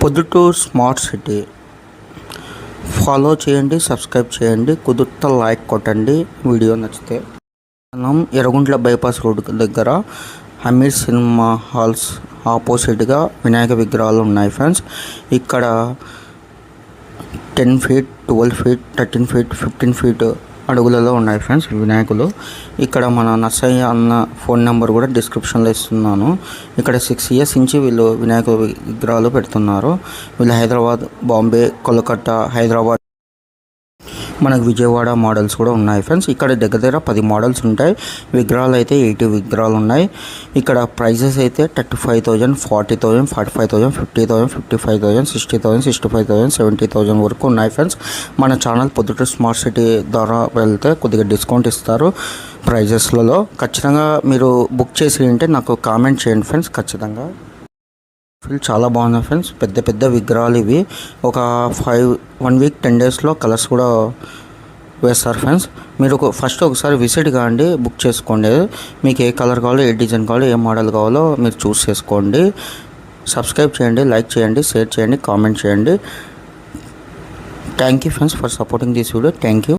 Proddatur smart city follow చేయండి, subscribe చేయండి, కుదిరితే లైక్ కొట్టండి వీడియో నచ్చితే. మనం ఎర్రగుంట్ల బైపాస్ రోడ్ దగ్గర హమీర్ సినిమా హాల్స్ ఆపోజిట్గా వినాయక విగ్రహాలు ఉన్నాయి ఫ్రెండ్స్. ఇక్కడ 10 feet, 12 feet, 13 feet, 15 feet అడుగులలో ఉన్నాయి ఫ్రెండ్స్ వినాయకులు. ఇక్కడ మన నర్సయ్య అన్న ఫోన్ నెంబర్ కూడా డిస్క్రిప్షన్లో ఇస్తున్నాను. ఇక్కడ 6 years నుంచి వీళ్ళు వినాయక విగ్రహాలు పెడుతున్నారు. వీళ్ళు హైదరాబాద్, బాంబే, కోల్కతా, హైదరాబాద్, మనకు విజయవాడ మోడల్స్ కూడా ఉన్నాయి ఫ్రెండ్స్. ఇక్కడ దగ్గర 10 మోడల్స్ ఉంటాయి. విగ్రహాలు అయితే 80 విగ్రహాలు ఉన్నాయి. ఇక్కడ ప్రైజెస్ అయితే 35,000, 40,000, 45,000, 50,000, 55,000, 60,000, 65,000, 70,000 వరకు ఉన్నాయి ఫ్రెండ్స్. మన ఛానల్ పొద్దుటూరు స్మార్ట్ సిటీ ద్వారా వెళ్తే కొద్దిగా డిస్కౌంట్ ఇస్తారు ప్రైజెస్లలో. ఖచ్చితంగా మీరు బుక్ చేసి ఉంటే నాకు కామెంట్ చేయండి ఫ్రెండ్స్. ఖచ్చితంగా చాలా బాగున్నాయి ఫ్రెండ్స్. పెద్ద పెద్ద విగ్రహాలు ఇవి. ఒక 1 week 10 daysలో కలర్స్ కూడా వేస్తారు ఫ్రెండ్స్. మీరు ఫస్ట్ ఒకసారి విజిట్ కాండి, బుక్ చేసుకోండి. మీకు ఏ కలర్ కావాలో, ఏ డిజైన్ కావాలో, ఏ మోడల్ కావాలో మీరు చూస్ చేసుకోండి. సబ్స్క్రైబ్ చేయండి, లైక్ చేయండి, షేర్ చేయండి, కామెంట్ చేయండి. Thank you friends for supporting this video. Thank you.